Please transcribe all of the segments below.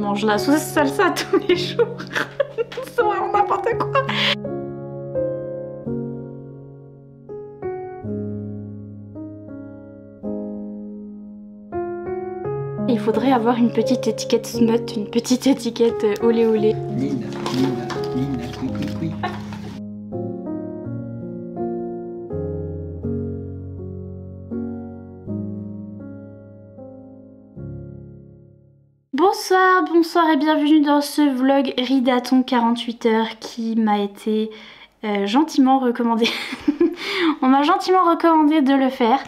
mange la sauce salsa tous les jours. C'est vraiment n'importe quoi. Il faudrait avoir une petite étiquette smut, une petite étiquette olé olé. Nina, Nina, Nina, oui, oui, oui. Bonsoir, bonsoir et bienvenue dans ce vlog Ridaton 48 heures qui m'a été gentiment recommandé. On m'a gentiment recommandé de le faire.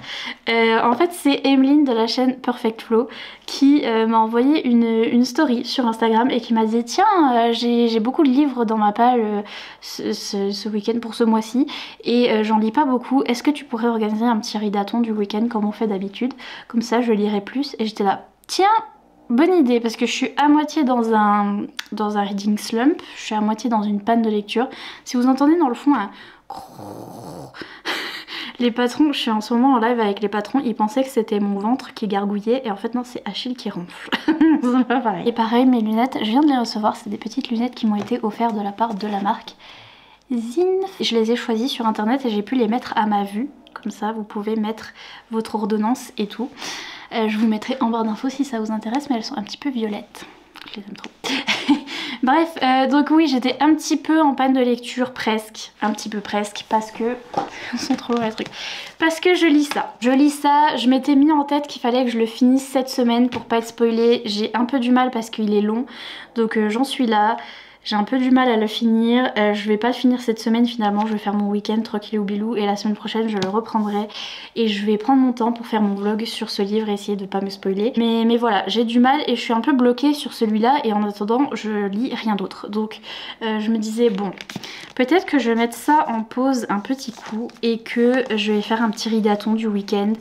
En fait c'est Emeline de la chaîne Perfect Flow qui m'a envoyé une story sur Instagram et qui m'a dit tiens j'ai beaucoup de livres dans ma palle ce week-end pour ce mois-ci et j'en lis pas beaucoup, est-ce que tu pourrais organiser un petit ridaton du week-end comme on fait d'habitude, comme ça je lirai plus. Et j'étais là tiens, bonne idée, parce que je suis à moitié dans un reading slump, je suis à moitié dans une panne de lecture. Si vous entendez dans le fond un... Les patrons, je suis en ce moment en live avec les patrons, ils pensaient que c'était mon ventre qui gargouillait et en fait non, c'est Achille qui ronfle. C'est pas pareil. Et pareil, mes lunettes, je viens de les recevoir, c'est des petites lunettes qui m'ont été offertes de la part de la marque Zin. Je les ai choisies sur internet et j'ai pu les mettre à ma vue, comme ça vous pouvez mettre votre ordonnance et tout. Je vous mettrai en barre d'infos si ça vous intéresse, mais elles sont un petit peu violettes. Je les aime trop. Bref, donc oui, j'étais un petit peu en panne de lecture, presque. Un petit peu presque, parce que... Ils sont trop lourds les trucs. Parce que je lis ça. Je m'étais mis en tête qu'il fallait que je le finisse cette semaine pour pas être spoilée. J'ai un peu du mal parce qu'il est long, donc j'en suis là. J'ai un peu du mal à le finir, je vais pas le finir cette semaine finalement, je vais faire mon week-end tranquille ou bilou et la semaine prochaine je le reprendrai et je vais prendre mon temps pour faire mon vlog sur ce livre et essayer de pas me spoiler. Mais voilà, j'ai du mal et je suis un peu bloquée sur celui-là et en attendant je lis rien d'autre. Donc je me disais bon, peut-être que je vais mettre ça en pause un petit coup et que je vais faire un petit ridaton du week-end.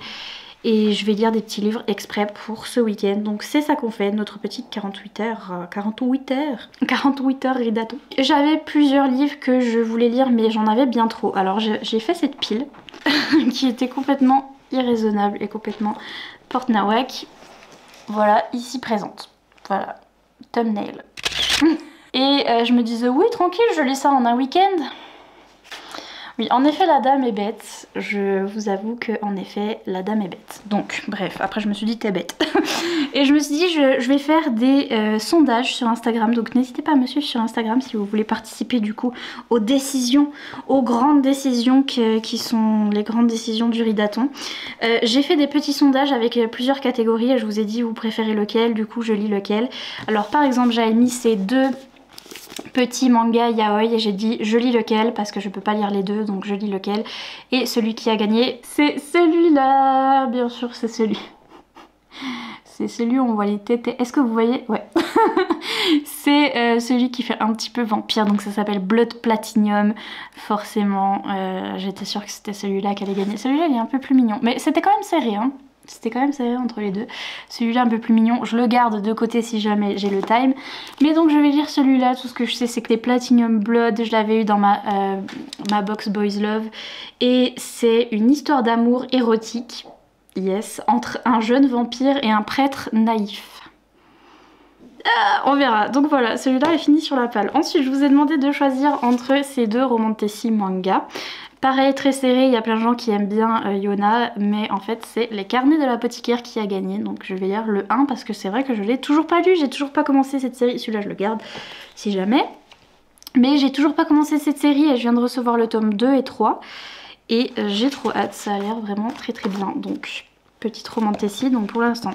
Et je vais lire des petits livres exprès pour ce week-end. Donc c'est ça qu'on fait, notre petite 48 heures ridaton. J'avais plusieurs livres que je voulais lire mais j'en avais bien trop. Alors j'ai fait cette pile qui était complètement irraisonnable et complètement porte-nawak. Voilà, ici présente. Voilà, thumbnail. Et je me disais oui tranquille, je lis ça en un week-end. Oui, en effet, la dame est bête. Je vous avoue que en effet, la dame est bête. Donc, bref, après je me suis dit t'es bête. Et je me suis dit je vais faire des sondages sur Instagram. Donc n'hésitez pas à me suivre sur Instagram si vous voulez participer du coup aux décisions, aux grandes décisions qui sont les grandes décisions du ridaton. J'ai fait des petits sondages avec plusieurs catégories et je vous ai dit vous préférez lequel, du coup je lis lequel. Alors par exemple j'avais mis ces deux petit manga yaoi et j'ai dit je lis lequel parce que je peux pas lire les deux donc je lis lequel et celui qui a gagné c'est celui-là, bien sûr c'est celui. C'est celui où on voit les tétés. Est-ce que vous voyez? Ouais. C'est celui qui fait un petit peu vampire, donc ça s'appelle Blood Platinum. Forcément, j'étais sûre que c'était celui-là qui allait gagner. Celui-là il est un peu plus mignon, mais c'était quand même serré hein. C'était quand même serré entre les deux. Celui-là un peu plus mignon, je le garde de côté si jamais j'ai le time. Mais donc je vais lire celui-là, tout ce que je sais c'est que les Platinum Blood, je l'avais eu dans ma box Boys Love. Et c'est une histoire d'amour érotique, yes, entre un jeune vampire et un prêtre naïf. On verra. Donc voilà, celui-là est fini sur la palle. Ensuite je vous ai demandé de choisir entre ces deux romantasy manga. Pareil, très serré, il y a plein de gens qui aiment bien Yona, mais en fait c'est Les Carnets de l'apothicaire qui a gagné, donc je vais lire le 1 parce que c'est vrai que je l'ai toujours pas lu, j'ai toujours pas commencé cette série, celui-là je le garde si jamais, mais j'ai toujours pas commencé cette série et je viens de recevoir le tome 2 et 3 et j'ai trop hâte, ça a l'air vraiment très très bien, donc petite romantasy, donc pour l'instant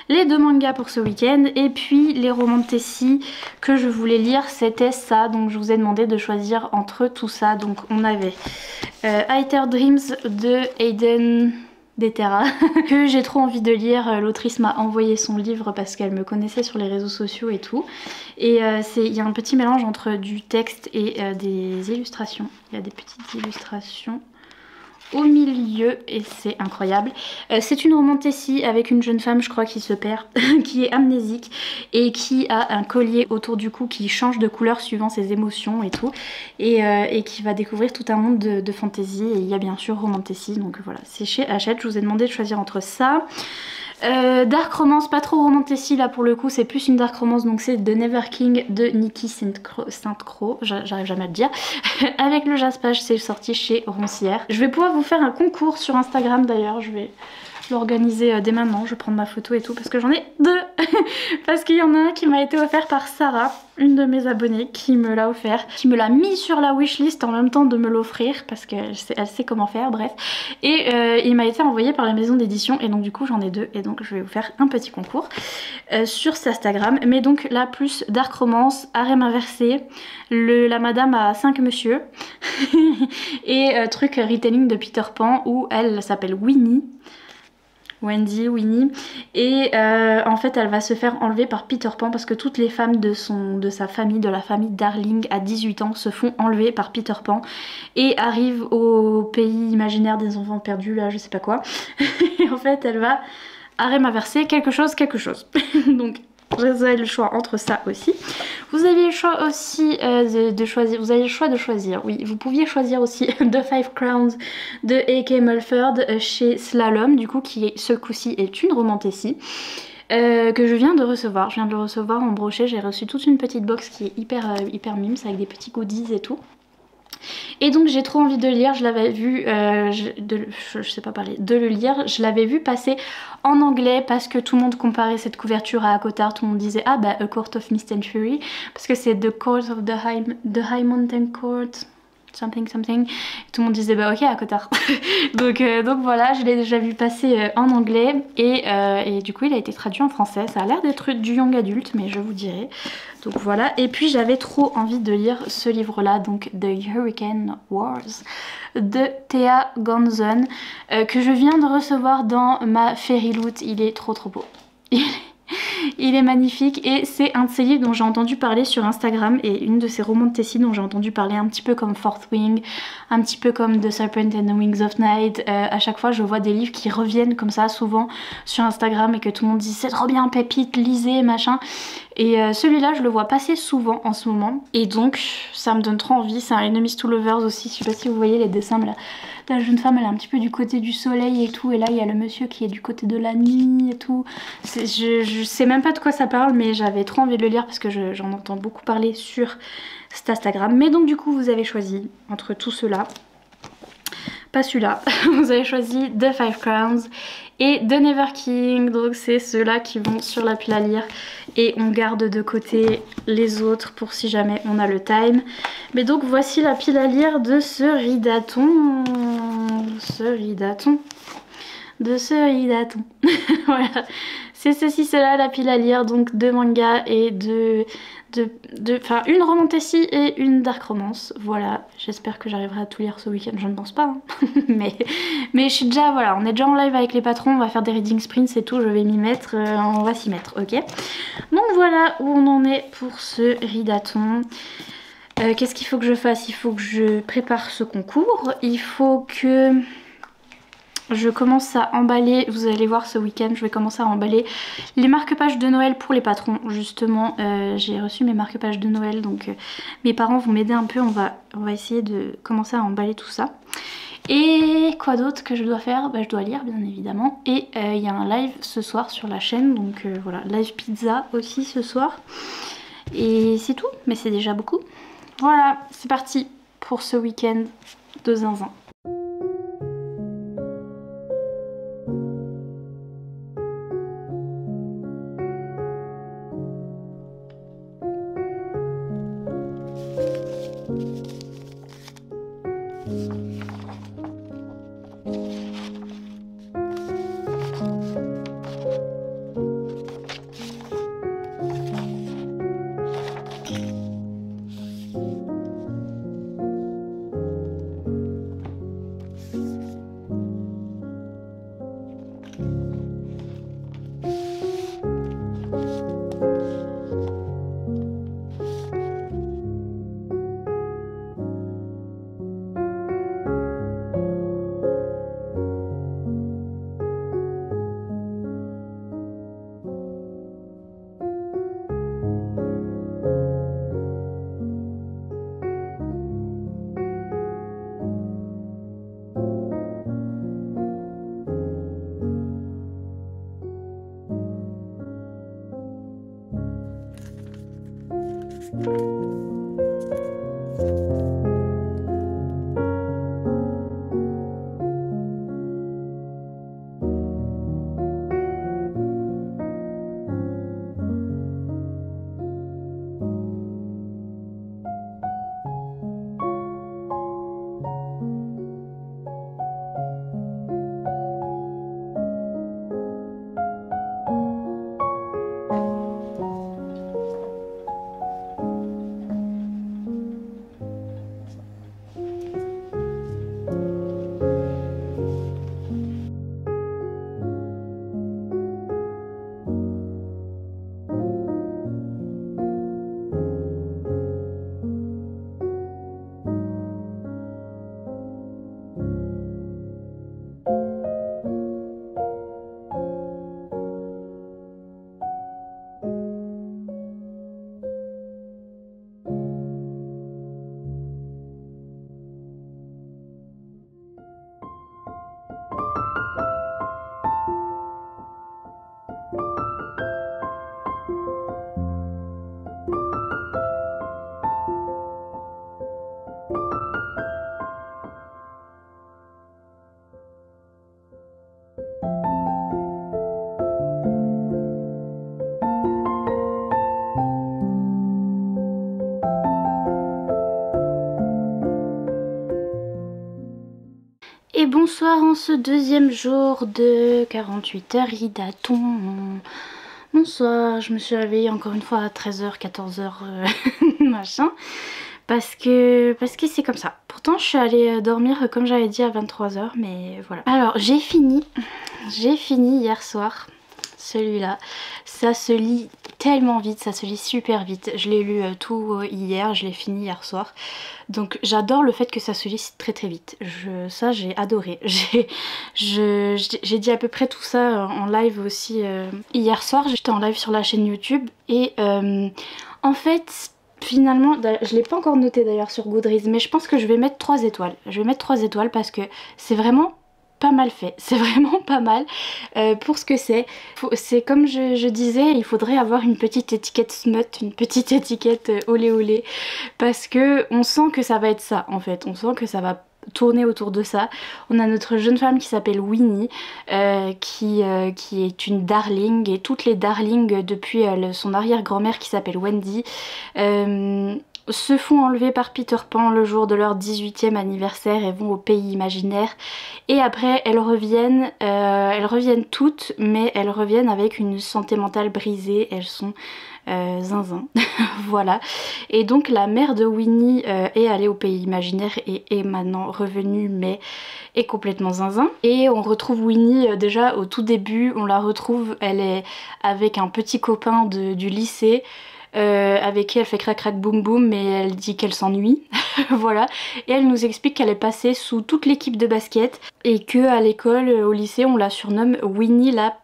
les deux mangas pour ce week-end et puis les romantasy que je voulais lire c'était ça, donc je vous ai demandé de choisir entre tout ça. Donc on avait Higher Dreams de Hayden Detera que j'ai trop envie de lire, l'autrice m'a envoyé son livre parce qu'elle me connaissait sur les réseaux sociaux et tout et il y a un petit mélange entre du texte et des illustrations, il y a des petites illustrations au milieu et c'est incroyable. C'est une romantasy avec une jeune femme je crois qui se perd, qui est amnésique et qui a un collier autour du cou qui change de couleur suivant ses émotions et tout et qui va découvrir tout un monde de fantasy et il y a bien sûr romantasy donc voilà c'est chez Hachette. Je vous ai demandé de choisir entre ça. Dark romance, pas trop romantasy là pour le coup, c'est plus une dark romance, donc c'est The Never King de Nikki Saint-Croix, j'arrive jamais à le dire, avec le jaspage, c'est sorti chez Roncière. Je vais pouvoir vous faire un concours sur Instagram d'ailleurs, je vais l'organiser dès maintenant, je vais prendre ma photo et tout parce que j'en ai deux parce qu'il y en a un qui m'a été offert par Sarah, une de mes abonnées qui me l'a offert, qui me l'a mis sur la wishlist en même temps de me l'offrir parce qu'elle sait comment faire, bref, et il m'a été envoyé par la maison d'édition et donc du coup j'en ai deux et donc je vais vous faire un petit concours sur cet Instagram, mais donc là plus dark romance, harem inversé, la madame a 5 monsieur et truc retelling de Peter Pan où elle s'appelle Winnie, Winnie, et en fait elle va se faire enlever par Peter Pan parce que toutes les femmes de sa famille, de la famille Darling à 18 ans se font enlever par Peter Pan et arrivent au pays imaginaire des enfants perdus, là je sais pas quoi, et en fait elle va harem inversé quelque chose donc vous avez le choix entre ça aussi. Vous aviez le choix aussi de choisir. Vous avez le choix de choisir. Oui, vous pouviez choisir aussi The Five Crowns de A.K. Mulford chez Slalom, du coup, qui ce coup-ci est une romantasy. Que je viens de recevoir. Je viens de le recevoir en brochet. J'ai reçu toute une petite box qui est hyper mimes avec des petits goodies et tout. Et donc j'ai trop envie de lire, je l'avais vu, je sais pas parler, de le lire, je l'avais vu passer en anglais parce que tout le monde comparait cette couverture à Cotard, tout le monde disait ah bah A Court of Mist and Fury, parce que c'est The Court of the High Mountain Court, something. Tout le monde disait bah ok à Cotard. donc voilà, je l'ai déjà vu passer en anglais et du coup il a été traduit en français. Ça a l'air d'être du young adulte mais je vous dirai. Donc voilà, et puis j'avais trop envie de lire ce livre là, donc The Hurricane Wars de Thea Gonson, que je viens de recevoir dans ma Fairy Loot. Il est trop beau. Il est magnifique et c'est un de ces livres dont j'ai entendu parler sur Instagram et une de ces romantasy dont j'ai entendu parler un petit peu comme Fourth Wing, un petit peu comme The Serpent and the Wings of Night. À chaque fois je vois des livres qui reviennent comme ça souvent sur Instagram et que tout le monde dit c'est trop bien pépite, lisez machin. Et celui-là je le vois passer souvent en ce moment et donc ça me donne trop envie. C'est un Enemies to Lovers aussi, je sais pas si vous voyez les dessins là. La jeune femme elle est un petit peu du côté du soleil et tout, et là il y a le monsieur qui est du côté de la nuit et tout. Je sais même pas de quoi ça parle mais j'avais trop envie de le lire parce que j'en entends beaucoup parler sur cet Instagram. Mais donc du coup vous avez choisi entre tout cela, pas celui-là, vous avez choisi The Five Crowns et The Never King, donc c'est ceux-là qui vont sur la pile à lire et on garde de côté les autres pour si jamais on a le time. Mais donc voici la pile à lire de ce ridaton, voilà, c'est ceci, cela, la pile à lire, donc deux mangas et enfin une romantasy et une dark romance. Voilà, j'espère que j'arriverai à tout lire ce week-end, je ne pense pas hein. mais je suis déjà, voilà, on est déjà en live avec les patrons, on va faire des reading sprints et tout, je vais m'y mettre, on va s'y mettre, ok. Donc voilà où on en est pour ce ridaton. Qu'est-ce qu'il faut que je fasse? Il faut que je prépare ce concours, il faut que je commence à emballer, vous allez voir ce week-end, je vais commencer à emballer les marque-pages de Noël pour les patrons. Justement, j'ai reçu mes marque-pages de Noël, donc mes parents vont m'aider un peu, on va essayer de commencer à emballer tout ça. Et quoi d'autre que je dois faire? Bah, je dois lire bien évidemment. Et il y a un live ce soir sur la chaîne, donc voilà, live pizza aussi ce soir. Et c'est tout, mais c'est déjà beaucoup. Voilà, c'est parti pour ce week-end de zinzin. Et bonsoir en ce deuxième jour de 48 heures Ridaton. Bonsoir, je me suis réveillée encore une fois à 13h, 14h, machin. Parce que c'est comme ça. Pourtant je suis allée dormir comme j'avais dit à 23h, mais voilà. Alors j'ai fini hier soir, celui-là. Ça se lit tellement vite, ça se lit super vite. Je l'ai lu tout hier, je l'ai fini hier soir. Donc j'adore le fait que ça se lise très très vite. Ça j'ai adoré. J'ai dit à peu près tout ça en live aussi hier soir. J'étais en live sur la chaîne YouTube et en fait finalement, je l'ai pas encore noté d'ailleurs sur Goodreads, mais je pense que je vais mettre 3 étoiles. Je vais mettre 3 étoiles parce que c'est vraiment pas mal fait, c'est vraiment pas mal pour ce que c'est. C'est comme je disais, il faudrait avoir une petite étiquette smut, une petite étiquette olé olé, parce que on sent que ça va être ça en fait, on sent que ça va tourner autour de ça. On a notre jeune femme qui s'appelle Winnie, qui est une darling, et toutes les darlings depuis son arrière-grand-mère qui s'appelle Wendy, se font enlever par Peter Pan le jour de leur 18e anniversaire et vont au pays imaginaire. Et après elles reviennent toutes, mais elles reviennent avec une santé mentale brisée, elles sont zinzin. Voilà. Et donc la mère de Winnie est allée au pays imaginaire et est maintenant revenue, mais est complètement zinzin. Et on retrouve Winnie déjà au tout début, on la retrouve, elle est avec un petit copain du lycée. Avec qui elle fait crac crac boum boum, mais elle dit qu'elle s'ennuie. Voilà. Et elle nous explique qu'elle est passée sous toute l'équipe de basket et que à l'école, au lycée, on la surnomme Winnie la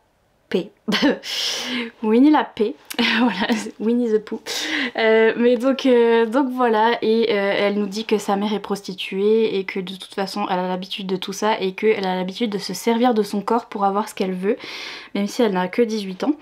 P. Winnie la P. Voilà, Winnie the Pooh. Mais donc voilà, et elle nous dit que sa mère est prostituée et que de toute façon elle a l'habitude de tout ça et qu'elle a l'habitude de se servir de son corps pour avoir ce qu'elle veut, même si elle n'a que 18 ans.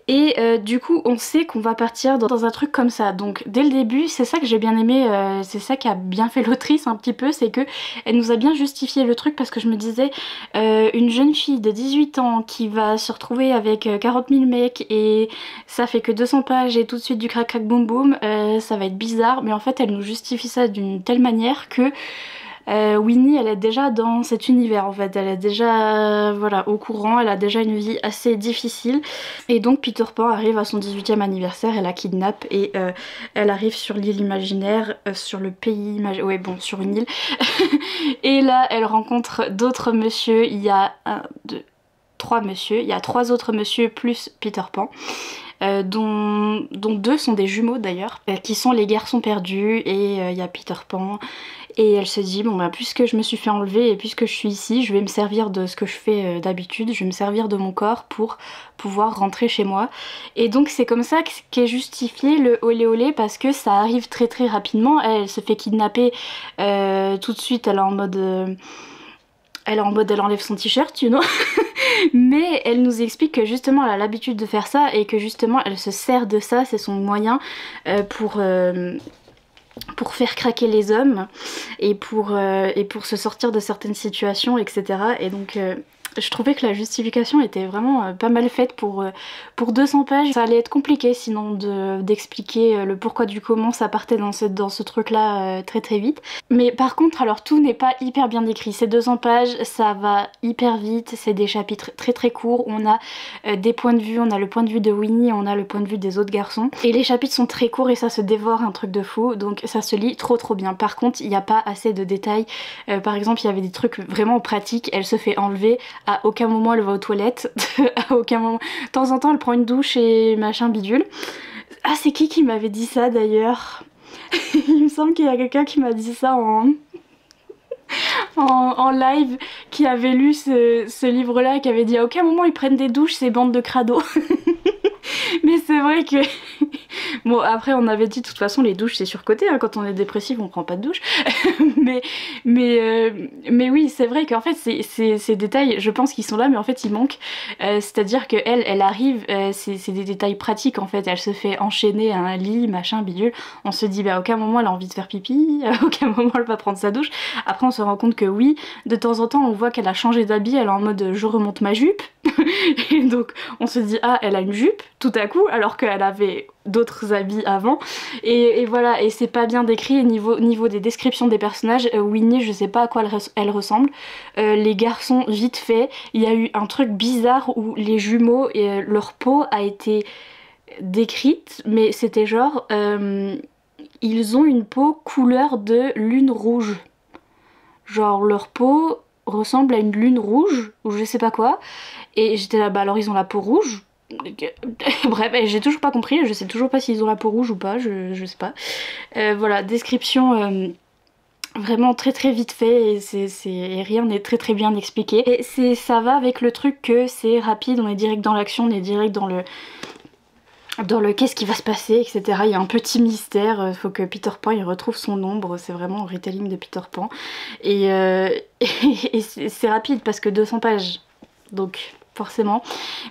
Et du coup on sait qu'on va partir dans un truc comme ça. Donc dès le début c'est ça que j'ai bien aimé, c'est ça qui a bien fait l'autrice un petit peu, c'est que elle nous a bien justifié le truc, parce que je me disais une jeune fille de 18 ans qui va se retrouver avec 40 000 mecs et ça fait que 200 pages et tout de suite du crac crac boum boum, ça va être bizarre. Mais en fait elle nous justifie ça d'une telle manière que Winnie elle est déjà dans cet univers en fait, elle est déjà voilà, au courant, elle a déjà une vie assez difficile. Et donc Peter Pan arrive à son 18e anniversaire, elle la kidnappe et elle arrive sur l'île imaginaire, sur le pays imaginaire, ouais bon sur une île. Et là elle rencontre d'autres messieurs, il y a 3 messieurs, il y a 3 autres messieurs plus Peter Pan. Dont 2 sont des jumeaux d'ailleurs, qui sont les garçons perdus, et il y a Peter Pan. Et elle se dit bon bah puisque je me suis fait enlever et puisque je suis ici, je vais me servir de ce que je fais d'habitude, je vais me servir de mon corps pour pouvoir rentrer chez moi. Et donc c'est comme ça qu'est justifié le olé olé, parce que ça arrive très très rapidement. Elle se fait kidnapper tout de suite, elle est en mode... elle est en mode elle enlève son t-shirt, you know. Mais elle nous explique que justement elle a l'habitude de faire ça et que justement elle se sert de ça, c'est son moyen pour faire craquer les hommes et pour se sortir de certaines situations, etc. Et donc je trouvais que la justification était vraiment pas mal faite pour 200 pages. Ça allait être compliqué sinon d'expliquer le pourquoi du comment ça partait dans ce truc là très très vite. Mais par contre, alors tout n'est pas hyper bien décrit. C'est 200 pages, ça va hyper vite, c'est des chapitres très très courts. On a des points de vue, on a le point de vue de Winnie, on a le point de vue des autres garçons. Et les chapitres sont très courts et ça se dévore un truc de fou, donc ça se lit trop trop bien. Par contre, il n'y a pas assez de détails. Par exemple, il y avait des trucs vraiment pratiques, elle se fait enlever, à aucun moment elle va aux toilettes, à aucun moment. De temps en temps elle prend une douche et machin bidule. Ah, c'est qui m'avait dit ça d'ailleurs? Il me semble qu'il y a quelqu'un qui m'a dit ça en live, qui avait lu ce livre là et qui avait dit à aucun moment ils prennent des douches ces bandes de crado. Mais c'est vrai que... Bon, après on avait dit de toute façon les douches c'est surcoté, hein, quand on est dépressif on prend pas de douche. mais oui, c'est vrai qu'en fait ces détails, je pense qu'ils sont là mais en fait ils manquent. C'est-à-dire qu'elle, elle arrive, c'est des détails pratiques en fait, elle se fait enchaîner à un lit, machin, bidule. On se dit bah à aucun moment elle a envie de faire pipi, à aucun moment elle va prendre sa douche. Après on se rend compte que oui, de temps en temps on voit qu'elle a changé d'habit, elle est en mode je remonte ma jupe. Et donc on se dit ah elle a une jupe tout à coup alors qu'elle avait d'autres habits avant, et voilà, et c'est pas bien décrit. Niveau des descriptions des personnages, Winnie je sais pas à quoi elle ressemble, les garçons vite fait, il y a eu un truc bizarre où les jumeaux et leur peau a été décrite, mais c'était genre ils ont une peau couleur de lune rouge, genre leur peau ressemble à une lune rouge ou je sais pas quoi, et j'étais là bah alors ils ont la peau rouge. Bref, j'ai toujours pas compris, je sais toujours pas s'ils ont la peau rouge ou pas, je sais pas. Voilà, description vraiment très très vite fait, et rien n'est très très bien expliqué. Et ça va avec le truc que c'est rapide, on est direct dans l'action, on est direct dans le qu'est-ce qui va se passer, etc. Il y a un petit mystère, faut que Peter Pan il retrouve son ombre, c'est vraiment un retelling de Peter Pan. Et c'est rapide parce que 200 pages, donc forcément.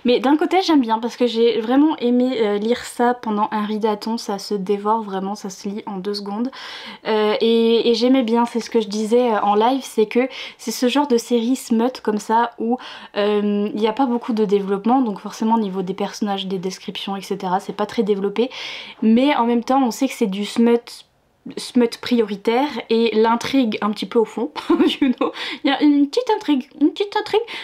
Mais d'un côté j'aime bien parce que j'ai vraiment aimé lire ça pendant un ridaton, ça se dévore vraiment, ça se lit en 2 secondes. Et j'aimais bien, c'est ce que je disais en live, c'est que c'est ce genre de série smut comme ça où il n'y a pas beaucoup de développement, donc forcément au niveau des personnages, des descriptions, etc. c'est pas très développé, mais en même temps on sait que c'est du smut prioritaire et l'intrigue un petit peu au fond, you know. Il y a une petite intrigue,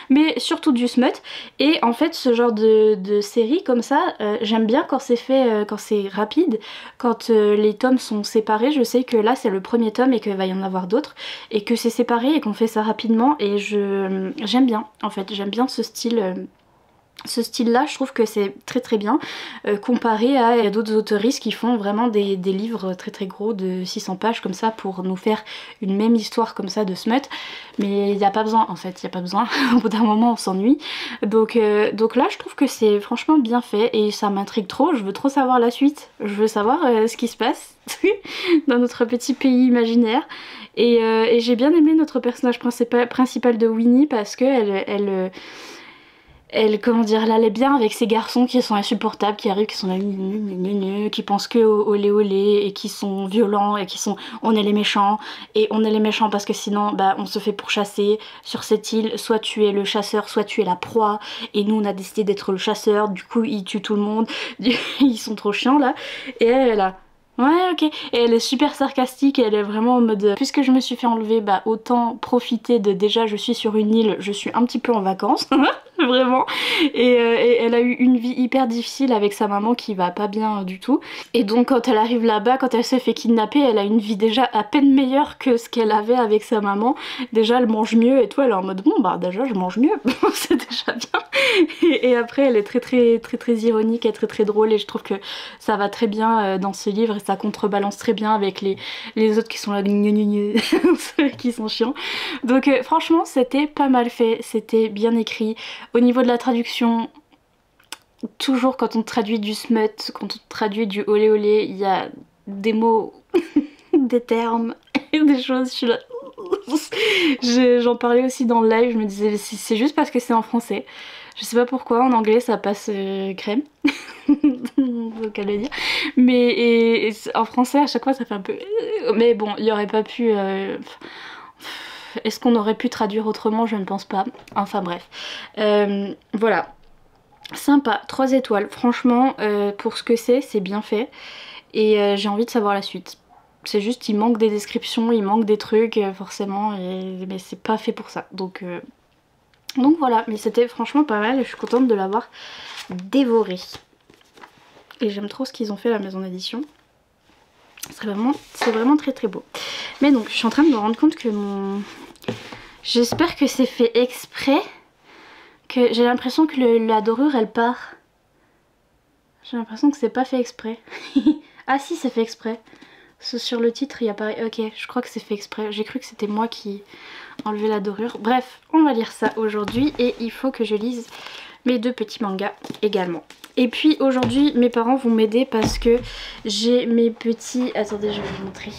mais surtout du smut. Et en fait ce genre de série comme ça, j'aime bien quand c'est fait, quand c'est rapide, quand les tomes sont séparés. Je sais que là c'est le premier tome et qu'il va y en avoir d'autres, et que c'est séparé et qu'on fait ça rapidement, et j'aime bien en fait, j'aime bien ce style. Ce style là, je trouve que c'est très très bien comparé à d'autres autoristes qui font vraiment des livres très très gros de 600 pages comme ça pour nous faire une même histoire comme ça de smut, mais il n'y a pas besoin en fait, il n'y a pas besoin. Au bout d'un moment on s'ennuie, donc là je trouve que c'est franchement bien fait et ça m'intrigue trop, je veux trop savoir la suite, je veux savoir ce qui se passe dans notre petit pays imaginaire. Et j'ai bien aimé notre personnage principal de Winnie parce que elle, comment dire, elle allait bien avec ces garçons qui sont insupportables, qui arrivent, qui sont là, qui pensent que au olé olé, et qui sont violents, et qui sont on est les méchants, et on est les méchants parce que sinon bah on se fait pourchasser sur cette île, soit tu es le chasseur, soit tu es la proie, et nous on a décidé d'être le chasseur, du coup ils tuent tout le monde, ils sont trop chiants là, et elle est là. Ouais ok, et elle est super sarcastique, et elle est vraiment en mode puisque je me suis fait enlever, bah autant profiter de déjà je suis sur une île, je suis un petit peu en vacances, vraiment, et elle a eu une vie hyper difficile avec sa maman qui va pas bien du tout, et donc quand elle arrive là-bas, quand elle se fait kidnapper, elle a une vie déjà à peine meilleure que ce qu'elle avait avec sa maman. Déjà elle mange mieux et tout, elle est en mode bon bah déjà je mange mieux, c'est déjà bien. Et après elle est très ironique et très drôle, et je trouve que ça va très bien dans ce livre, et ça contrebalance très bien avec les autres qui sont là ceux qui sont chiants. Donc franchement c'était pas mal fait, c'était bien écrit. Au niveau de la traduction, toujours quand on traduit du smut, quand on traduit du olé olé, il y a des mots, des termes, des choses, je suis là... J'en parlais aussi dans le live, je me disais c'est juste parce que c'est en français. Je sais pas pourquoi, en anglais ça passe crème. Faut qu'à le dire. Mais en français à chaque fois ça fait un peu... Mais bon, il y aurait pas pu... Est-ce qu'on aurait pu traduire autrement? Je ne pense pas. Enfin bref. Voilà. Sympa, 3 étoiles. Franchement, pour ce que c'est bien fait. Et j'ai envie de savoir la suite. C'est juste, il manque des descriptions, il manque des trucs, forcément. Mais c'est pas fait pour ça. Donc voilà. Mais c'était franchement pas mal. Je suis contente de l'avoir dévoré. Et j'aime trop ce qu'ils ont fait à la maison d'édition. C'est vraiment très très beau. Mais donc, je suis en train de me rendre compte que mon... J'espère que c'est fait exprès. Que j'ai l'impression que la dorure elle part. J'ai l'impression que c'est pas fait exprès. Ah si, c'est fait exprès. Sur le titre il y a pas... Ok, je crois que c'est fait exprès. J'ai cru que c'était moi qui enlevais la dorure. Bref, on va lire ça aujourd'hui. Et il faut que je lise mes 2 petits mangas également. Et puis aujourd'hui mes parents vont m'aider parce que j'ai mes petits... Attendez, je vais vous montrer.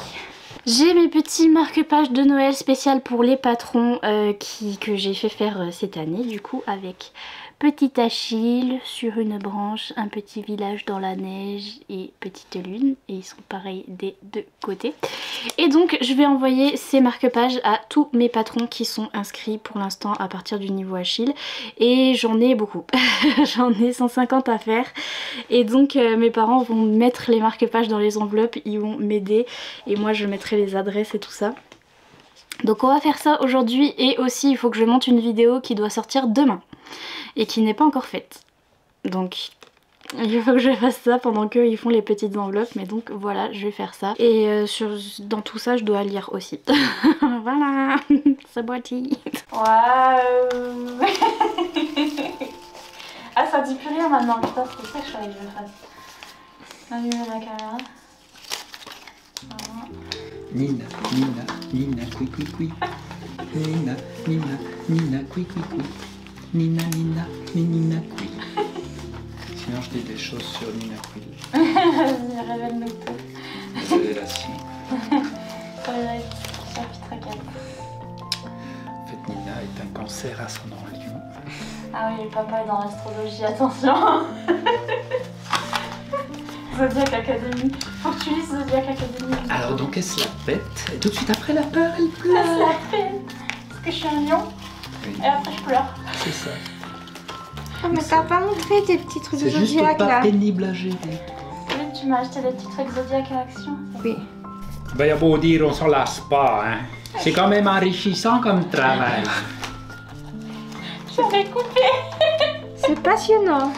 J'ai mes petits marque-pages de Noël spécial pour les patrons que j'ai fait faire cette année du coup avec petit Achille sur une branche, un petit village dans la neige et petite lune. Et ils sont pareils des 2 côtés. Et donc je vais envoyer ces marque-pages à tous mes patrons qui sont inscrits pour l'instant à partir du niveau Achille. Et j'en ai beaucoup. J'en ai 150 à faire. Et donc mes parents vont mettre les marque-pages dans les enveloppes, ils vont m'aider. Et moi je mettrai les adresses et tout ça. Donc on va faire ça aujourd'hui. Et aussi il faut que je monte une vidéo qui doit sortir demain. Et qui n'est pas encore faite. Donc il faut que je fasse ça pendant qu'ils font les petites enveloppes. Mais donc voilà, je vais faire ça. Et dans tout ça je dois lire aussi. Voilà, c'est boîtier. Waouh. Ah, ça dit plus rien maintenant, putain, c'est ça que je fallait que je fasse. Allumer la caméra. Voilà. Nina, Nina, Nina, oui, oui, oui. Nina, Nina, Nina, oui, oui, oui. Nina, Nina, Nina, oui. Sinon, je dis des choses sur Nina Quill. Vas-y, révèle-nous tout. Révélation. Chapitre 4. En fait, Nina est un cancer ascendant Lion. Ah oui, papa est dans l'astrologie, attention. Zodiac Academy. Faut que tu lises Zodiac Academy. Alors donc elle se la pète et tout de suite après la peur elle Elle se pleure. la fait. Parce que je suis un lion. Oui, Et après je pleure. c'est ça. Oh, mais t'as pas montré tes petits trucs de C'est juste Zodiac pas là. pénible à gérer. Oui, tu m'as acheté des petits trucs Zodiac à Action. Oui. Ben, y a beau dire, on s'en lasse pas, hein. C'est quand même enrichissant comme travail. Je vais couper. C'est passionnant.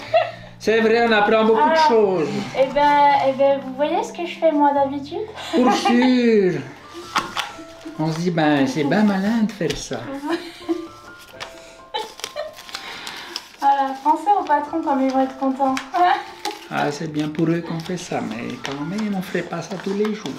C'est vrai, on apprend beaucoup de choses. Eh ben, vous voyez ce que je fais moi d'habitude? Pour sûr. On se dit, ben, c'est bien malin de faire ça. Voilà, pensez aux patrons comme ils vont être contents. Ah, c'est bien pour eux qu'on fait ça, mais quand même, on fait pas ça tous les jours.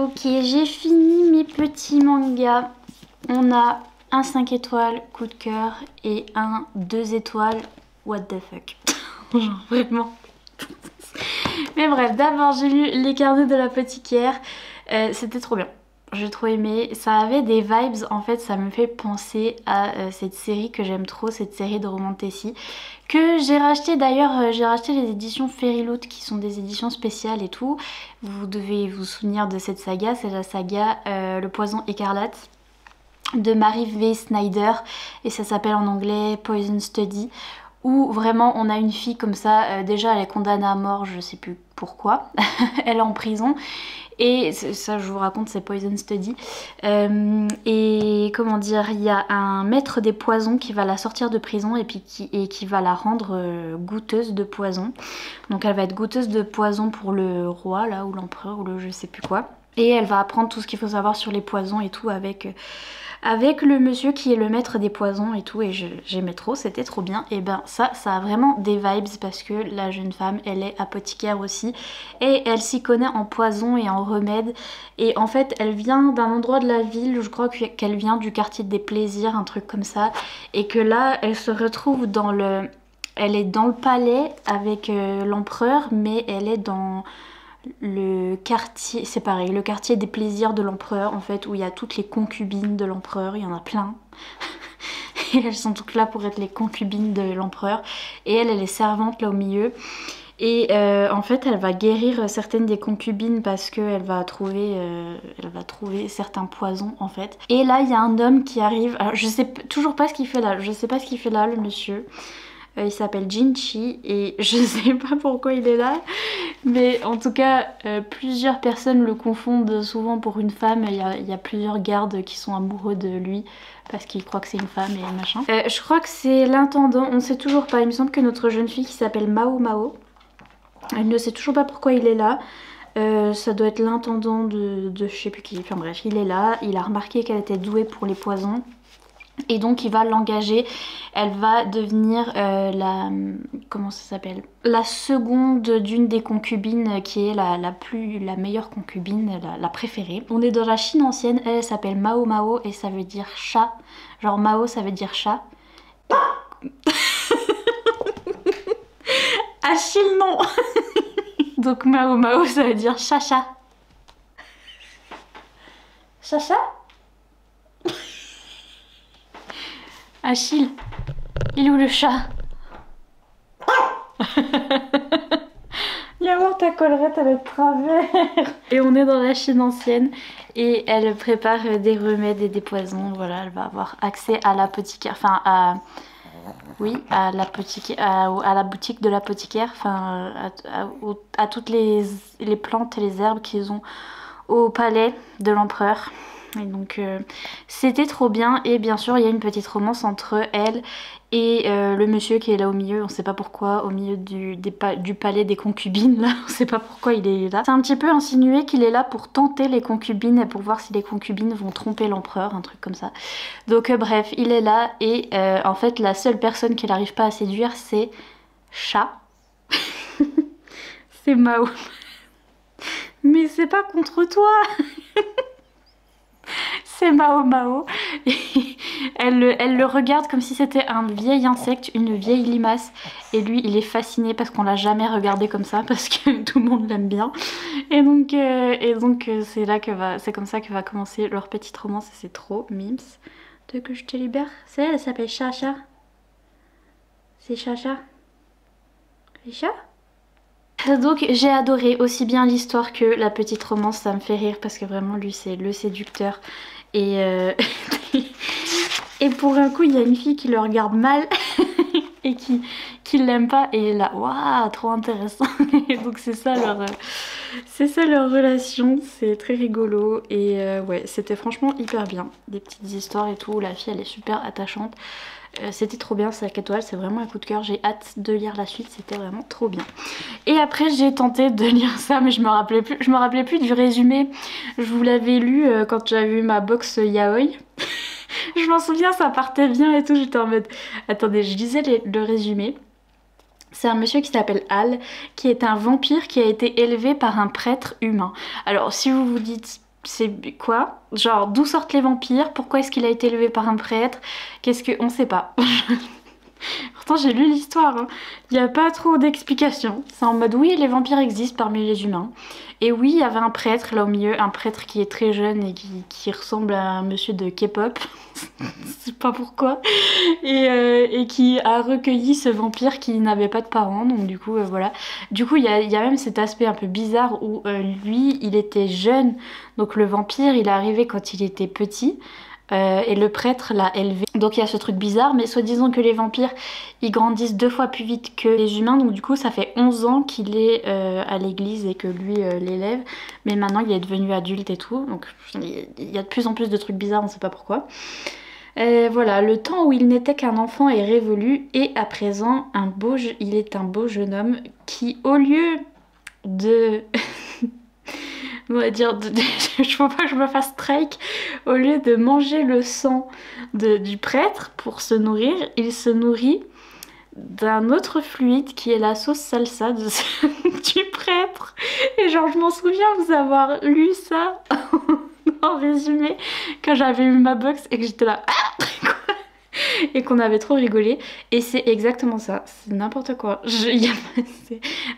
Ok, j'ai fini mes petits mangas. On a un 5 étoiles, coup de cœur, et un 2 étoiles, what the fuck. Genre vraiment. Mais bref, d'abord j'ai lu Les Carnets de l'apothicaire. C'était trop bien. J'ai trop aimé. Ça avait des vibes, en fait ça me fait penser à cette série que j'aime trop, cette série de Romantasy. Que j'ai racheté d'ailleurs, j'ai racheté les éditions Fairyloot qui sont des éditions spéciales et tout. Vous devez vous souvenir de cette saga, c'est la saga Le Poison écarlate de Mary V. Snyder et ça s'appelle en anglais Poison Study, où vraiment on a une fille comme ça, déjà elle est condamnée à mort, je sais plus pourquoi, elle est en prison. Et ça je vous raconte, c'est Poison Study. Et comment dire, il y a un maître des poisons qui va la sortir de prison et puis qui va la rendre goûteuse de poison. Donc elle va être goûteuse de poison pour le roi là, ou l'empereur, ou le je sais plus quoi. Et elle va apprendre tout ce qu'il faut savoir sur les poisons et tout avec le monsieur qui est le maître des poisons et tout, et j'aimais trop, c'était trop bien. Et ben ça a vraiment des vibes parce que la jeune femme elle est apothicaire aussi et elle s'y connaît en poison et en remèdes, et en fait elle vient d'un endroit de la ville, je crois qu'elle vient du quartier des plaisirs, un truc comme ça, et que là elle se retrouve elle est dans le palais avec l'empereur, mais elle est dans le quartier, c'est pareil, le quartier des plaisirs de l'empereur en fait, où il y a toutes les concubines de l'empereur, il y en a plein. Et elles sont toutes là pour être les concubines de l'empereur. Et elle est servante là au milieu. Et en fait elle va guérir certaines des concubines parce qu'elle va trouver certains poisons en fait. Et là il y a un homme qui arrive, alors je sais toujours pas ce qu'il fait là, je sais pas ce qu'il fait là le monsieur. Il s'appelle Jinchi et je sais pas pourquoi il est là, mais en tout cas plusieurs personnes le confondent souvent pour une femme. Il y a plusieurs gardes qui sont amoureux de lui parce qu'ils croient que c'est une femme et machin. Je crois que c'est l'intendant, on ne sait toujours pas. Il me semble que notre jeune fille qui s'appelle Mao Mao, elle ne sait toujours pas pourquoi il est là. Ça doit être l'intendant de je sais plus qui, enfin bref, il est là, il a remarqué qu'elle était douée pour les poisons. Et donc il va l'engager, elle va devenir comment ça s'appelle, la seconde d'une des concubines qui est la meilleure concubine, la préférée. On est dans la Chine ancienne, elle s'appelle Mao Mao et ça veut dire chat, genre Mao ça veut dire chat. Achille non. Donc Mao Mao ça veut dire chacha. Chacha. Achille, il est où le chat? Viens voir ta collerette, elle est de travers. Et on est dans la Chine ancienne et elle prépare des remèdes et des poisons. Voilà, elle va avoir accès à l'apothicaire, enfin à la boutique de l'apothicaire, enfin à toutes les plantes et les herbes qu'ils ont au palais de l'empereur. Et donc c'était trop bien. Et bien sûr il y a une petite romance entre elle et le monsieur qui est là au milieu, on sait pas pourquoi, au milieu du palais des concubines là, on sait pas pourquoi il est là. C'est un petit peu insinué qu'il est là pour tenter les concubines et pour voir si les concubines vont tromper l'empereur, un truc comme ça. Donc bref, il est là et en fait la seule personne qu'il n'arrive pas à séduire c'est Chat. C'est Mao. Mais c'est pas contre toi. C'est Mao Mao. Elle le regarde comme si c'était un vieil insecte, une vieille limace. Et lui, il est fasciné parce qu'on l'a jamais regardé comme ça, parce que tout le monde l'aime bien. Et donc c'est comme ça que va commencer leur petite romance. Et c'est trop mimes. Tu veux que je te libère? C'est elle s'appelle Chacha. C'est Chacha. C'est Chacha? Donc j'ai adoré aussi bien l'histoire que la petite romance, ça me fait rire parce que vraiment lui c'est le séducteur et, et pour un coup il y a une fille qui le regarde mal et qui l'aime pas et là waouh trop intéressant. Et donc c'est ça leur relation, c'est très rigolo et ouais c'était franchement hyper bien, des petites histoires et tout, la fille elle est super attachante. C'était trop bien, 5 étoiles, c'est vraiment un coup de cœur, j'ai hâte de lire la suite, c'était vraiment trop bien. Et après j'ai tenté de lire ça mais je me rappelais plus du résumé. Je vous l'avais lu quand j'avais eu ma box yaoi. Je m'en souviens, ça partait bien et tout, j'étais en mode attendez, je lisais le résumé. C'est un monsieur qui s'appelle Al, qui est un vampire qui a été élevé par un prêtre humain. Alors si vous vous dites c'est quoi? Genre, d'où sortent les vampires? Pourquoi est-ce qu'il a été élevé par un prêtre? Qu'est-ce que... On sait pas. Pourtant j'ai lu l'histoire, hein. Il n'y a pas trop d'explications. C'est en mode oui, les vampires existent parmi les humains. Et oui, il y avait un prêtre là au milieu, un prêtre qui est très jeune et qui ressemble à un monsieur de K-pop. Je sais pas pourquoi. Et qui a recueilli ce vampire qui n'avait pas de parents. Donc du coup, voilà. Du coup, il y a même cet aspect un peu bizarre où lui, il était jeune. Donc le vampire, il est arrivé quand il était petit. Et le prêtre l'a élevé. Donc il y a ce truc bizarre, mais soi-disant que les vampires ils grandissent 2 fois plus vite que les humains, donc du coup ça fait 11 ans qu'il est à l'église et que lui l'élève, mais maintenant il est devenu adulte et tout, donc il y a de plus en plus de trucs bizarres, on sait pas pourquoi. Voilà, le temps où il n'était qu'un enfant est révolu et à présent il est un beau jeune homme qui au lieu de... on va dire, je veux pas que je me fasse strike, au lieu de manger le sang du prêtre pour se nourrir, il se nourrit d'un autre fluide qui est la sauce salsa du prêtre. Et genre je m'en souviens vous avoir lu ça en résumé quand j'avais eu ma box et que j'étais là et qu'on avait trop rigolé, et c'est exactement ça, c'est n'importe quoi.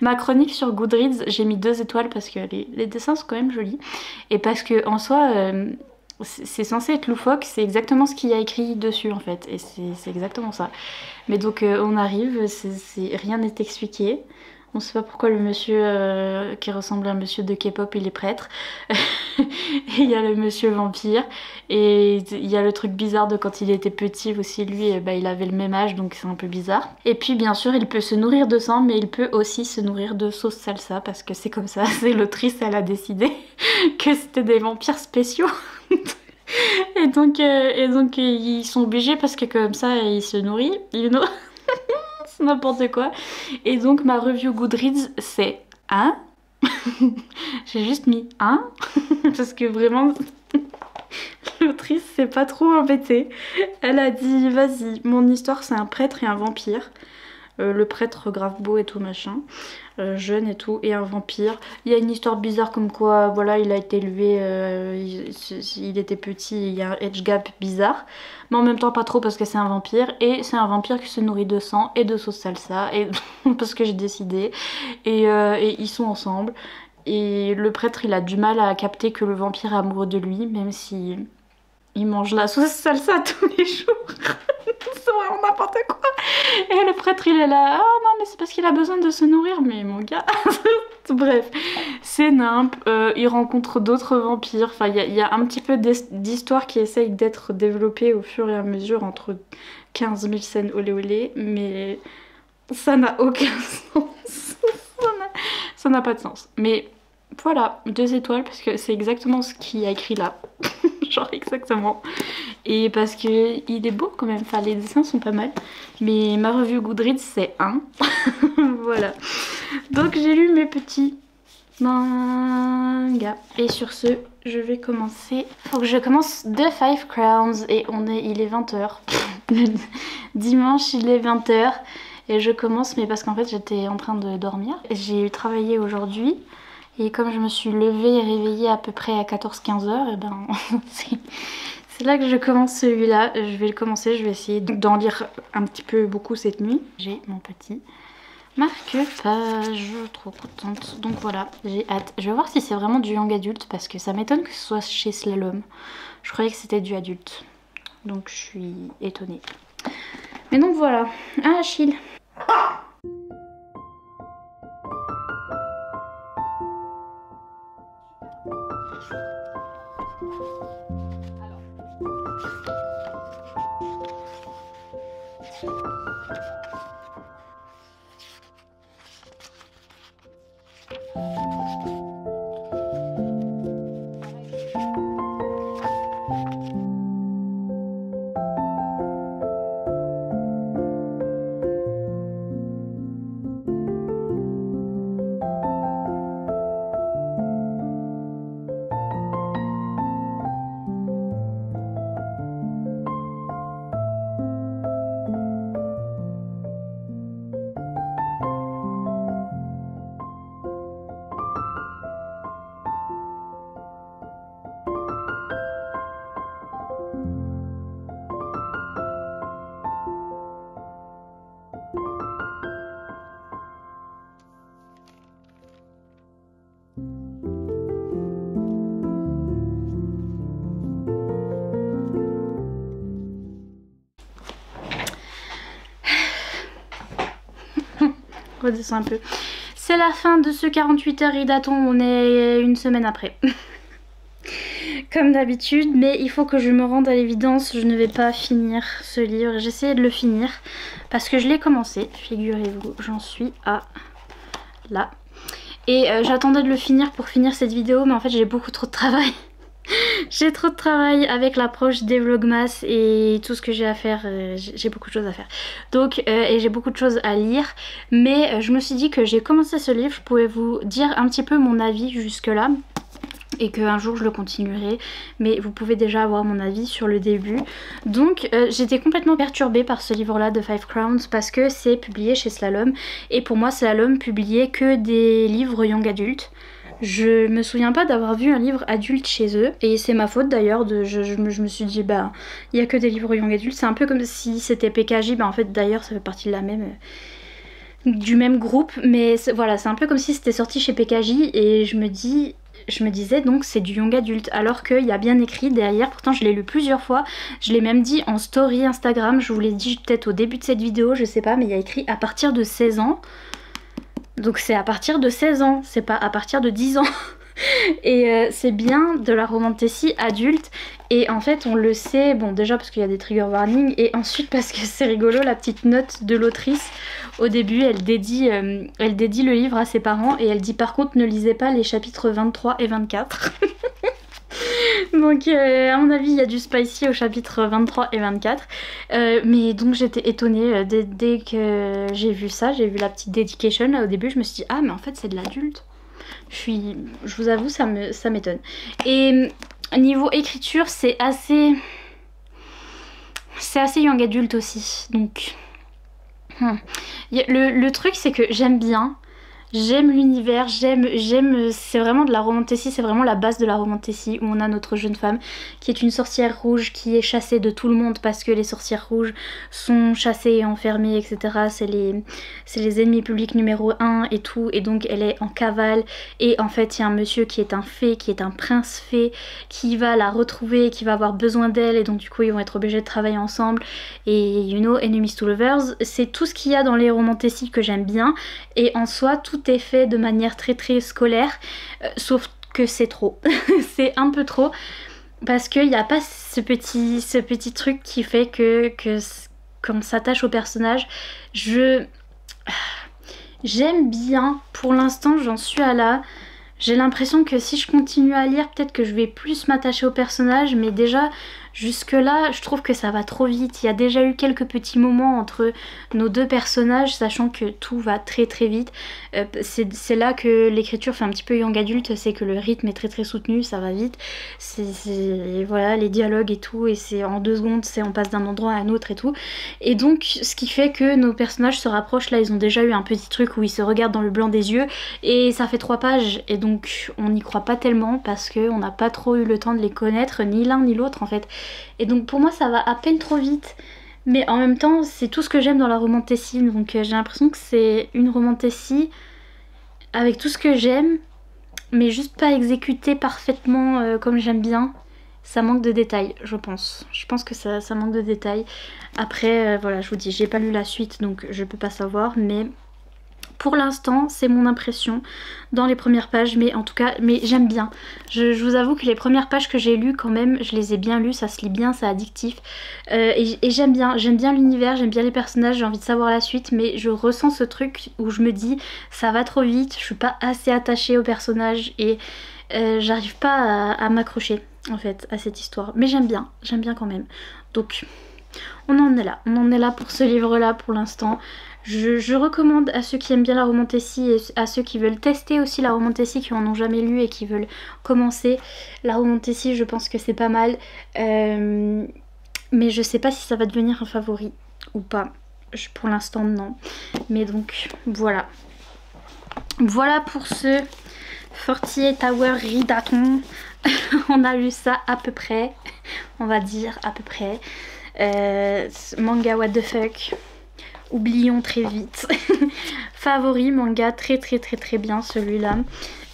Ma chronique sur Goodreads, j'ai mis 2 étoiles parce que les dessins sont quand même jolis, et parce que en soi c'est censé être loufoque, c'est exactement ce qu'il y a écrit dessus en fait, et c'est exactement ça. Mais donc on arrive, rien n'est expliqué. On sait pas pourquoi le monsieur qui ressemble à un monsieur de K-pop il est prêtre. Et il y a le monsieur vampire. Et il y a le truc bizarre de quand il était petit aussi, lui il avait le même âge donc c'est un peu bizarre. Et puis bien sûr il peut se nourrir de sang, mais il peut aussi se nourrir de sauce salsa parce que c'est comme ça, c'est l'autrice, elle a décidé que c'était des vampires spéciaux. Et donc ils sont obligés parce que comme ça il se nourrit, c'est n'importe quoi. Et donc ma review Goodreads c'est 1. J'ai juste mis 1 parce que vraiment l'autrice s'est pas trop embêtée. Elle a dit vas-y, mon histoire c'est un prêtre et un vampire. Le prêtre grave beau et tout machin, jeune et tout, et un vampire. Il y a une histoire bizarre comme quoi, voilà, il a été élevé, il était petit, il y a un age gap bizarre, mais en même temps pas trop parce que c'est un vampire, et c'est un vampire qui se nourrit de sang et de sauce salsa, et parce que j'ai décidé, et ils sont ensemble, et le prêtre il a du mal à capter que le vampire est amoureux de lui, même si il mange la sauce salsa tous les jours. C'est vraiment n'importe quoi. Et le prêtre il est là, ah non mais c'est parce qu'il a besoin de se nourrir, mais mon gars. Bref, c'est nimp, il rencontre d'autres vampires, enfin il y a un petit peu d'histoire qui essaye d'être développée au fur et à mesure entre 15 000 scènes olé olé, mais ça n'a aucun sens. Ça n'a pas de sens. Mais voilà, 2 étoiles parce que c'est exactement ce qu'il y a écrit là. Genre exactement. Et parce que il est beau quand même, enfin les dessins sont pas mal. Mais ma revue Goodreads c'est 1. Voilà. Donc j'ai lu mes petits mangas. Et sur ce, je vais commencer. Faut que je commence The Five Crowns. Et il est 20h. Dimanche il est 20h. Et je commence, mais parce qu'en fait j'étais en train de dormir. J'ai travaillé aujourd'hui. Et comme je me suis levée et réveillée à peu près à 14-15 heures, et ben c'est là que je commence celui-là. Je vais le commencer, je vais essayer d'en lire un petit peu beaucoup cette nuit. J'ai mon petit marque-page, trop contente. Donc voilà, j'ai hâte. Je vais voir si c'est vraiment du young adulte parce que ça m'étonne que ce soit chez Slalom. Je croyais que c'était du adulte. Donc je suis étonnée. Mais donc voilà. Ah, Achille. redescends un peu. C'est la fin de ce 48 heures Ridaton, on est une semaine après. Comme d'habitude, mais il faut que je me rende à l'évidence, je ne vais pas finir ce livre. J'essaie de le finir parce que je l'ai commencé, figurez-vous, j'en suis à là. Et j'attendais de le finir pour finir cette vidéo, mais en fait j'ai beaucoup trop de travail. J'ai trop de travail avec l'approche des vlogmas et tout ce que j'ai à faire, j'ai beaucoup de choses à faire. Donc, et j'ai beaucoup de choses à lire, mais je me suis dit que j'ai commencé ce livre, je pouvais vous dire un petit peu mon avis jusque là. Et qu'un jour je le continuerai, mais vous pouvez déjà avoir mon avis sur le début. Donc j'étais complètement perturbée par ce livre là de Five Crowns parce que c'est publié chez Slalom, et pour moi Slalom publiait que des livres young adultes. Je me souviens pas d'avoir vu un livre adulte chez eux, et c'est ma faute d'ailleurs, je me suis dit bah il y a que des livres young adultes, c'est un peu comme si c'était PKJ, bah en fait d'ailleurs ça fait partie de la même... du même groupe, mais voilà, c'est un peu comme si c'était sorti chez PKJ, et je me disais donc c'est du young adulte, alors qu'il y a bien écrit derrière. Pourtant je l'ai lu plusieurs fois, je l'ai même dit en story Instagram, je vous l'ai dit peut-être au début de cette vidéo, je sais pas, mais il y a écrit à partir de 16 ans. Donc c'est à partir de 16 ans, c'est pas à partir de 10 ans. Et c'est bien de la romantasy adulte, et en fait on le sait, bon déjà parce qu'il y a des trigger warnings, et ensuite parce que c'est rigolo, la petite note de l'autrice au début, elle dédie le livre à ses parents, et elle dit par contre ne lisez pas les chapitres 23 et 24. Donc à mon avis il y a du spicy au chapitre 23 et 24, mais donc j'étais étonnée dès que j'ai vu ça, j'ai vu la petite dedication là au début, je me suis dit ah mais en fait c'est de l'adulte. Je vous avoue, ça m'étonne. Et niveau écriture, c'est assez young adulte aussi. Donc, le truc, c'est que j'aime bien. J'aime l'univers, c'est vraiment de la romantasy, c'est vraiment la base de la romantasy, où on a notre jeune femme qui est une sorcière rouge qui est chassée de tout le monde parce que les sorcières rouges sont chassées et enfermées, etc. C'est les ennemis publics numéro 1 et tout, et donc elle est en cavale, et en fait il y a un monsieur qui est un fée, qui est un prince fée, qui va la retrouver, qui va avoir besoin d'elle, et donc du coup ils vont être obligés de travailler ensemble, et you know, enemies to lovers, c'est tout ce qu'il y a dans les romantasy que j'aime bien, et en soi tout est fait de manière très très scolaire, sauf que c'est trop. C'est un peu trop, parce qu'il n'y a pas ce petit truc qui fait que qu'on s'attache au personnage. J'aime bien, pour l'instant j'en suis à là. J'ai l'impression que si je continue à lire, peut-être que je vais plus m'attacher au personnage, mais déjà jusque là je trouve que ça va trop vite. Il y a déjà eu quelques petits moments entre nos deux personnages, sachant que tout va très très vite. C'est là que l'écriture fait un petit peu young adulte, c'est que le rythme est très très soutenu, ça va vite. Voilà, les dialogues et tout, et c'est en 2 secondes, on passe d'un endroit à un autre et tout. Et donc ce qui fait que nos personnages se rapprochent. Là ils ont déjà eu un petit truc où ils se regardent dans le blanc des yeux, et ça fait 3 pages, et donc on n'y croit pas tellement parce qu'on n'a pas trop eu le temps de les connaître, ni l'un ni l'autre en fait. Et donc pour moi ça va à peine trop vite, mais en même temps c'est tout ce que j'aime dans la romantasy, donc j'ai l'impression que c'est une romantasy avec tout ce que j'aime, mais juste pas exécutée parfaitement comme j'aime bien. Ça manque de détails, je pense. Je pense que ça manque de détails. Après voilà, je vous dis, j'ai pas lu la suite donc je peux pas savoir, mais pour l'instant c'est mon impression dans les premières pages, mais en tout cas, mais j'aime bien. Je vous avoue que les premières pages que j'ai lues quand même, je les ai bien lues, ça se lit bien, c'est addictif, et j'aime bien l'univers, j'aime bien les personnages, j'ai envie de savoir la suite, mais je ressens ce truc où je me dis ça va trop vite, je suis pas assez attachée aux personnages, et j'arrive pas à m'accrocher en fait à cette histoire, mais j'aime bien quand même. Donc on en est là pour ce livre là pour l'instant. Je recommande à ceux qui aiment bien la romantasy et à ceux qui veulent tester aussi la romantasy, qui en ont jamais lu et qui veulent commencer. La romantasy, je pense que c'est pas mal, mais je sais pas si ça va devenir un favori ou pas. Pour l'instant non, mais donc voilà. Voilà pour ce 48 Hour Ridaton. On a lu ça à peu près, on va dire à peu près. Manga what the fuck, oublions très vite. Favori manga, très bien celui-là.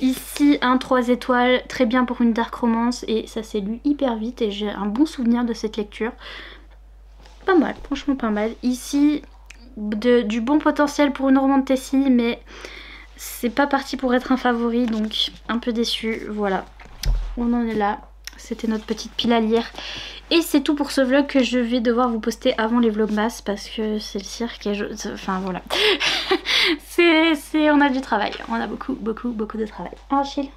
Ici un 3 étoiles, très bien pour une dark romance, et ça s'est lu hyper vite et j'ai un bon souvenir de cette lecture. Pas mal, franchement pas mal. Ici du bon potentiel pour une romande Tessie, mais c'est pas parti pour être un favori, donc un peu déçue. Voilà, on en est là. C'était notre petite pile à lire. Et c'est tout pour ce vlog que je vais devoir vous poster avant les vlogmas parce que c'est le cirque et enfin voilà. On a du travail. On a beaucoup de travail. Oh Achille.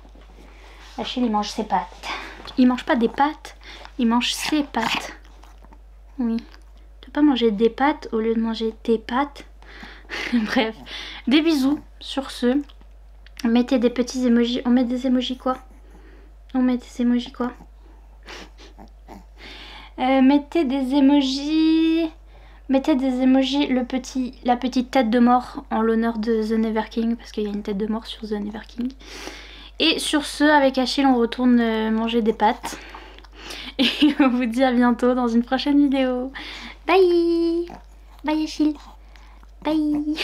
Achille il mange ses pâtes. Il mange pas des pâtes, il mange ses pâtes. Oui. Tu peux pas manger des pâtes au lieu de manger tes pâtes. Bref. Des bisous sur ce. Mettez des petits emojis. On met des emojis quoi? On met des emojis quoi? Mettez des emojis. Mettez des emojis, la petite tête de mort en l'honneur de The Never King, parce qu'il y a une tête de mort sur The Never King. Et sur ce, avec Achille, on retourne manger des pâtes. Et on vous dit à bientôt dans une prochaine vidéo. Bye. Bye Achille. Bye.